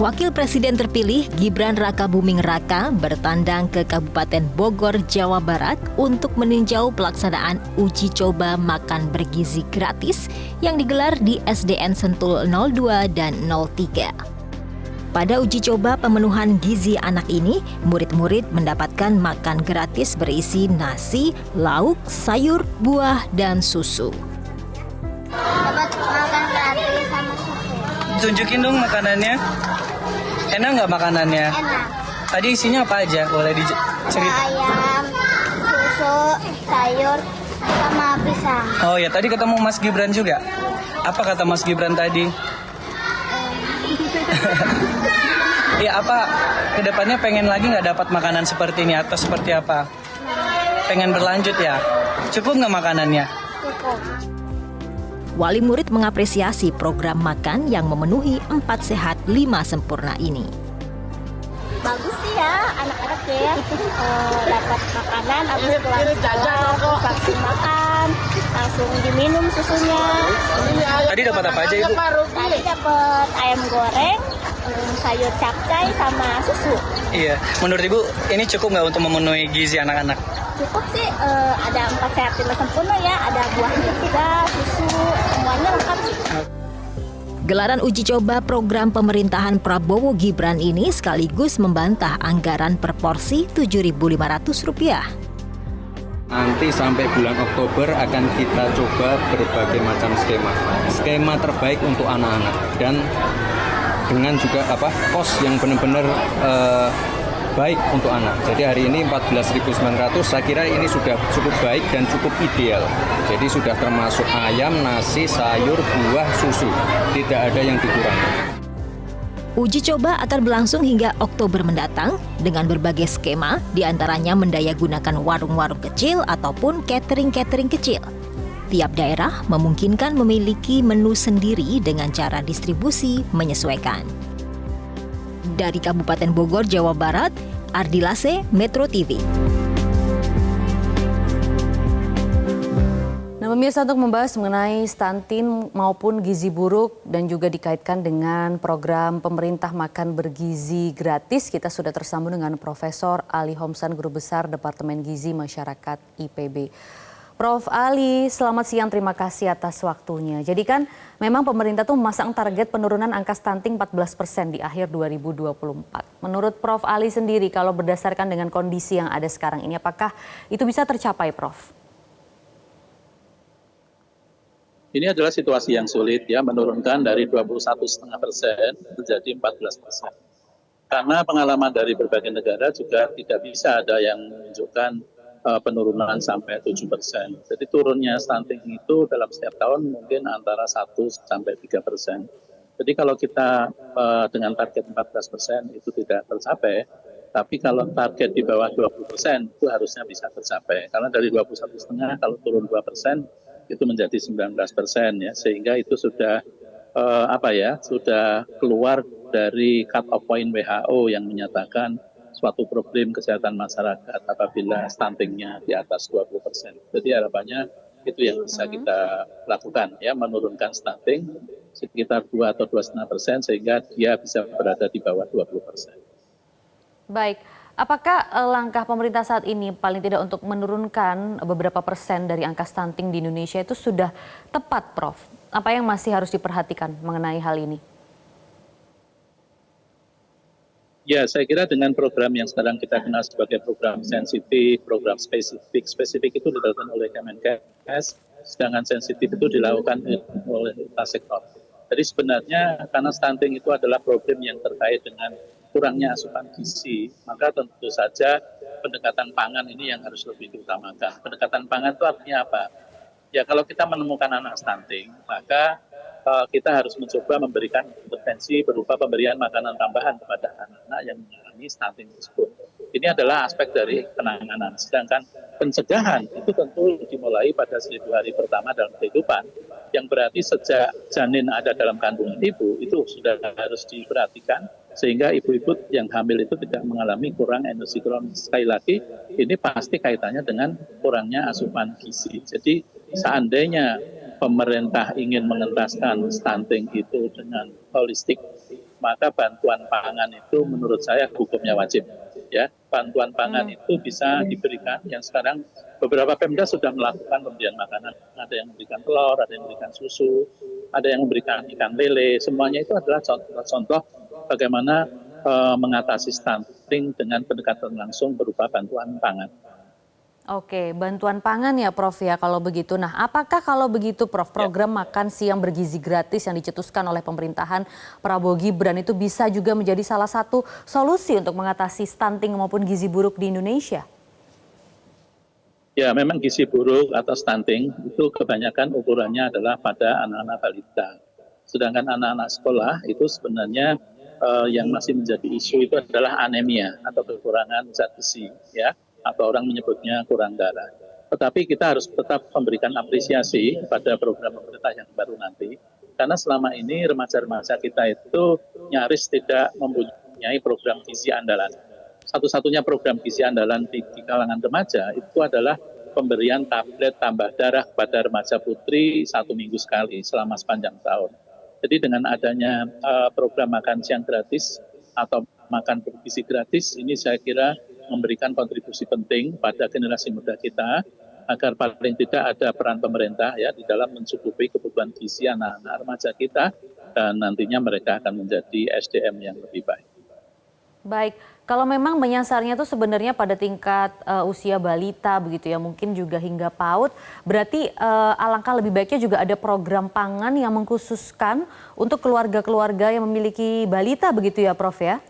Wakil Presiden terpilih Gibran Rakabuming Raka bertandang ke Kabupaten Bogor, Jawa Barat untuk meninjau pelaksanaan uji coba makan bergizi gratis yang digelar di SDN Sentul 02 dan 03. Pada uji coba pemenuhan gizi anak ini, murid-murid mendapatkan makan gratis berisi nasi, lauk, sayur, buah, dan susu. Dapat makan gratis sama susu. Tunjukin dong makanannya. Enak nggak makanannya? Enak. Tadi isinya apa aja? Boleh dicerita? Ayam, susu, sayur, sama pisang. Oh ya, tadi ketemu Mas Gibran juga. Apa kata Mas Gibran tadi? Ya, apa kedepannya pengen lagi nggak dapat makanan seperti ini atau seperti apa? Pengen berlanjut ya? Cukup nggak makanannya? Cukup. Wali murid mengapresiasi program makan yang memenuhi 4 sehat 5 sempurna ini. Bagus sih ya, anak-anak ya dapat makanan, habis pulang sekolah, terus vaksin makan, langsung diminum susunya. Tadi dapat apa aja Ibu? Tadi dapat ayam goreng, sayur capcay, sama susu. Iya, menurut Ibu ini cukup nggak untuk memenuhi gizi anak-anak? Cukup sih, ada 4 sehat 5 sempurna ya, ada buahnya juga, susu, semuanya lengkap sih. Gelaran uji coba program pemerintahan Prabowo Gibran ini sekaligus membantah anggaran per porsi Rp7.500. Nanti sampai bulan Oktober akan kita coba berbagai macam skema terbaik untuk anak-anak dan dengan juga kos yang benar-benar baik untuk anak. Jadi hari ini 14.900, saya kira ini sudah cukup baik dan cukup ideal. Jadi sudah termasuk ayam, nasi, sayur, buah, susu. Tidak ada yang dikurangi. Uji coba akan berlangsung hingga Oktober mendatang dengan berbagai skema, diantaranya mendayagunakan warung-warung kecil ataupun catering-catering kecil. Tiap daerah memungkinkan memiliki menu sendiri dengan cara distribusi menyesuaikan. Dari Kabupaten Bogor, Jawa Barat, Ardi Lase, Metro TV. Nah, pemirsa, untuk membahas mengenai stunting maupun gizi buruk dan juga dikaitkan dengan program pemerintah makan bergizi gratis, kita sudah tersambung dengan Profesor Ali Homsan, Guru Besar Departemen Gizi Masyarakat IPB. Prof. Ali, selamat siang, terima kasih atas waktunya. Jadi kan memang pemerintah tuh memasang target penurunan angka stunting 14% di akhir 2024. Menurut Prof. Ali sendiri, kalau berdasarkan dengan kondisi yang ada sekarang ini, apakah itu bisa tercapai, Prof? Ini adalah situasi yang sulit ya, menurunkan dari 21,5% menjadi 14%. Karena pengalaman dari berbagai negara juga tidak bisa ada yang menunjukkan penurunan sampai 7%. Jadi turunnya stunting itu dalam setiap tahun mungkin antara 1 sampai 3%. Jadi kalau kita dengan target 14% itu tidak tercapai, tapi kalau target di bawah 20% itu harusnya bisa tercapai. Karena dari 21,5 kalau turun 2% itu menjadi 19% ya, sehingga itu sudah sudah keluar dari cut off point WHO yang menyatakan suatu problem kesehatan masyarakat apabila stuntingnya di atas 20%. Jadi harapannya itu yang bisa kita lakukan ya, menurunkan stunting sekitar 2 atau 2,5% sehingga dia bisa berada di bawah 20%. Baik, apakah langkah pemerintah saat ini paling tidak untuk menurunkan beberapa persen dari angka stunting di Indonesia itu sudah tepat, Prof? Apa yang masih harus diperhatikan mengenai hal ini? Ya, saya kira dengan program yang sekarang kita kenal sebagai program sensitif, program spesifik itu dilakukan oleh Kemenkes, sedangkan sensitif itu dilakukan oleh lintas sektor. Jadi sebenarnya karena stunting itu adalah problem yang terkait dengan kurangnya asupan gizi, maka tentu saja pendekatan pangan ini yang harus lebih diutamakan. Pendekatan pangan itu artinya apa? Ya, kalau kita menemukan anak stunting, maka kita harus mencoba memberikan intervensi berupa pemberian makanan tambahan kepada anak-anak yang mengalami stunting tersebut. Ini adalah aspek dari penanganan. Sedangkan pencegahan itu tentu dimulai pada 1000 hari pertama dalam kehidupan, yang berarti sejak janin ada dalam kandungan ibu itu sudah harus diperhatikan sehingga ibu-ibu yang hamil itu tidak mengalami kurang energi kronis. Sekali lagi, ini pasti kaitannya dengan kurangnya asupan gizi. Jadi seandainya pemerintah ingin mengentaskan stunting itu dengan holistik, maka bantuan pangan itu menurut saya hukumnya wajib. Ya, bantuan pangan itu bisa diberikan, yang sekarang beberapa Pemda sudah melakukan pemberian makanan. Ada yang memberikan telur, ada yang memberikan susu, ada yang memberikan ikan lele. Semuanya itu adalah contoh-contoh bagaimana mengatasi stunting dengan pendekatan langsung berupa bantuan pangan. Oke, bantuan pangan ya Prof ya kalau begitu. Nah, apakah kalau begitu Prof, program makan siang bergizi gratis yang dicetuskan oleh pemerintahan Prabowo Gibran itu bisa juga menjadi salah satu solusi untuk mengatasi stunting maupun gizi buruk di Indonesia? Ya, memang gizi buruk atau stunting itu kebanyakan ukurannya adalah pada anak-anak balita. Sedangkan anak-anak sekolah itu sebenarnya yang masih menjadi isu itu adalah anemia atau kekurangan zat besi, ya, atau orang menyebutnya kurang darah. Tetapi kita harus tetap memberikan apresiasi pada program pemerintah yang baru nanti, karena selama ini remaja-remaja kita itu nyaris tidak mempunyai program gizi andalan. Satu-satunya program gizi andalan di kalangan remaja itu adalah pemberian tablet tambah darah kepada remaja putri 1 minggu sekali selama sepanjang tahun. Jadi dengan adanya program makan siang gratis atau makan bergizi gratis, ini saya kira memberikan kontribusi penting pada generasi muda kita agar paling tidak ada peran pemerintah ya di dalam mencukupi kebutuhan gizi anak-anak remaja kita, dan nantinya mereka akan menjadi SDM yang lebih baik. Baik, kalau memang menyasarnya itu sebenarnya pada tingkat usia balita begitu ya, mungkin juga hingga PAUD, berarti alangkah lebih baiknya juga ada program pangan yang mengkhususkan untuk keluarga-keluarga yang memiliki balita begitu ya Prof ya?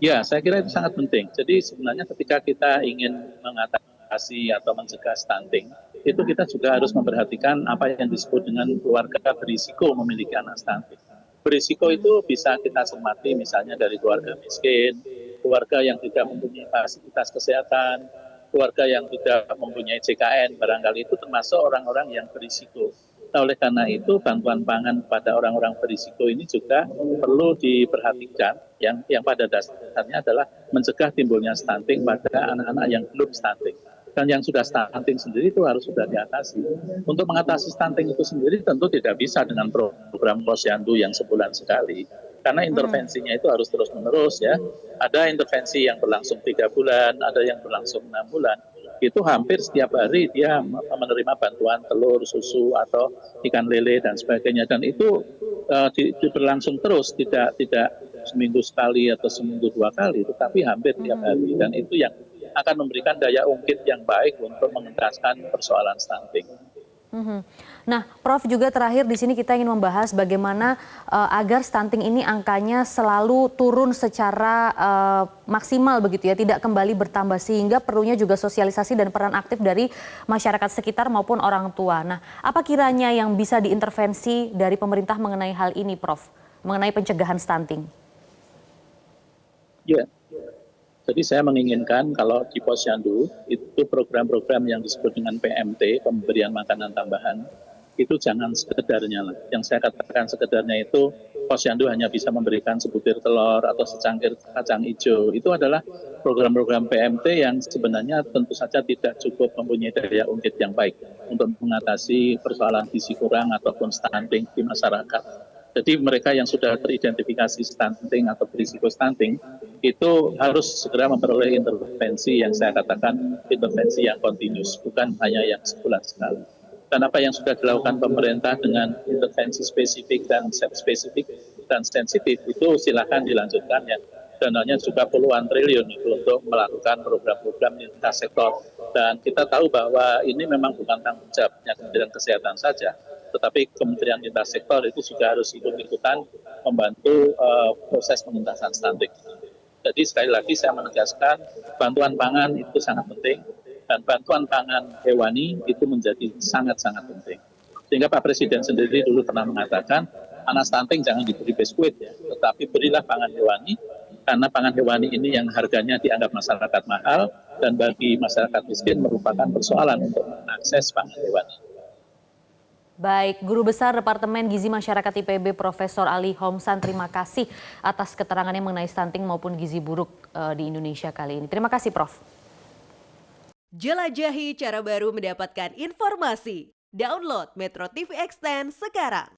Ya, saya kira itu sangat penting. Jadi sebenarnya ketika kita ingin mengatasi atau mencegah stunting, itu kita juga harus memperhatikan apa yang disebut dengan keluarga berisiko memiliki anak stunting. Berisiko itu bisa kita cermati misalnya dari keluarga miskin, keluarga yang tidak mempunyai fasilitas kesehatan, keluarga yang tidak mempunyai JKN, barangkali itu termasuk orang-orang yang berisiko. Nah, oleh karena itu bantuan pangan pada orang-orang berisiko ini juga perlu diperhatikan, yang pada dasarnya adalah mencegah timbulnya stunting pada anak-anak yang belum stunting. Dan yang sudah stunting sendiri itu harus sudah diatasi. Untuk mengatasi stunting itu sendiri tentu tidak bisa dengan program posyandu yang sebulan sekali. Karena intervensinya itu harus terus-menerus ya. Ada intervensi yang berlangsung 3 bulan, ada yang berlangsung 6 bulan. Itu hampir setiap hari dia menerima bantuan telur, susu, atau ikan lele, dan sebagainya. Dan itu berlangsung terus, tidak seminggu sekali atau seminggu 2 kali, tetapi hampir tiap hari. Dan itu yang akan memberikan daya ungkit yang baik untuk mengentaskan persoalan stunting. Nah, Prof, juga terakhir di sini kita ingin membahas bagaimana agar stunting ini angkanya selalu turun secara maksimal begitu ya, tidak kembali bertambah, sehingga perlunya juga sosialisasi dan peran aktif dari masyarakat sekitar maupun orang tua. Nah, apa kiranya yang bisa diintervensi dari pemerintah mengenai hal ini, Prof, mengenai pencegahan stunting? Ya. Jadi saya menginginkan kalau di posyandu itu program-program yang disebut dengan PMT, pemberian makanan tambahan, itu jangan sekedarnya lah. Yang saya katakan sekedarnya itu posyandu hanya bisa memberikan sebutir telur atau secangkir kacang hijau. Itu adalah program-program PMT yang sebenarnya tentu saja tidak cukup mempunyai daya ungkit yang baik untuk mengatasi persoalan gizi kurang ataupun stunting di masyarakat. Jadi mereka yang sudah teridentifikasi stunting atau berisiko stunting itu harus segera memperoleh intervensi yang saya katakan intervensi yang kontinus, bukan hanya yang sebulan sekali. Dan apa yang sudah dilakukan pemerintah dengan intervensi spesifik dan spesifik dan sensitif itu silakan dilanjutkan ya. Dananya juga puluhan triliun itu untuk melakukan program-program lintas sektor. Dan kita tahu bahwa ini memang bukan tanggung jawabnya Kementerian Kesehatan saja, tetapi Kementerian Lintas Sektor itu juga harus ikut-ikutan membantu proses pengentasan stunting. Jadi sekali lagi saya menegaskan bantuan pangan itu sangat penting, dan bantuan pangan hewani itu menjadi sangat-sangat penting. Sehingga Pak Presiden sendiri dulu pernah mengatakan anak stunting jangan diberi biskuit ya, tetapi berilah pangan hewani, karena pangan hewani ini yang harganya dianggap masyarakat mahal dan bagi masyarakat miskin merupakan persoalan untuk mengakses pangan hewani. Baik, Guru Besar Departemen Gizi Masyarakat IPB Profesor Ali Homsan, terima kasih atas keterangannya mengenai stunting maupun gizi buruk di Indonesia kali ini. Terima kasih, Prof. Jelajahi cara baru mendapatkan informasi. Download Metro TV Extend sekarang.